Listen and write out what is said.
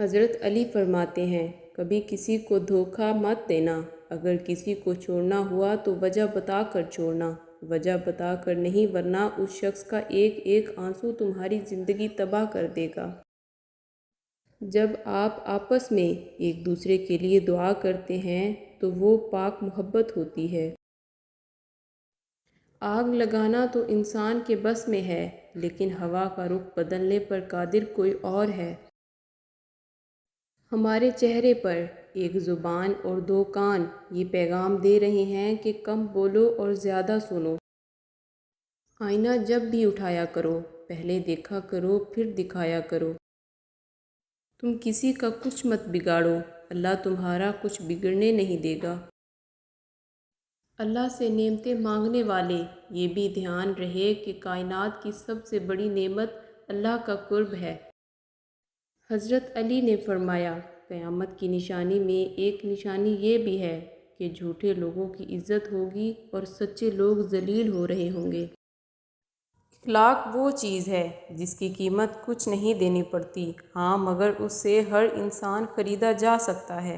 حضرت علی فرماتے ہیں، کبھی کسی کو دھوکہ مت دینا، اگر کسی کو چھوڑنا ہوا تو وجہ بتا کر چھوڑنا، وجہ بتا کر نہیں، ورنہ اس شخص کا ایک ایک آنسو تمہاری زندگی تباہ کر دے گا۔ جب آپ آپس میں ایک دوسرے کے لیے دعا کرتے ہیں تو وہ پاک محبت ہوتی ہے۔ آگ لگانا تو انسان کے بس میں ہے، لیکن ہوا کا رخ بدلنے پر قادر کوئی اور ہے۔ ہمارے چہرے پر ایک زبان اور دو کان یہ پیغام دے رہے ہیں کہ کم بولو اور زیادہ سنو۔ آئینہ جب بھی اٹھایا کرو، پہلے دیکھا کرو پھر دکھایا کرو۔ تم کسی کا کچھ مت بگاڑو، اللہ تمہارا کچھ بگڑنے نہیں دے گا۔ اللہ سے نعمتیں مانگنے والے یہ بھی دھیان رہے کہ کائنات کی سب سے بڑی نعمت اللہ کا قرب ہے۔ حضرت علی نے فرمایا، قیامت کی نشانی میں ایک نشانی یہ بھی ہے کہ جھوٹے لوگوں کی عزت ہوگی اور سچے لوگ ذلیل ہو رہے ہوں گے۔ اخلاق وہ چیز ہے جس کی قیمت کچھ نہیں دینی پڑتی، ہاں مگر اس سے ہر انسان خریدا جا سکتا ہے۔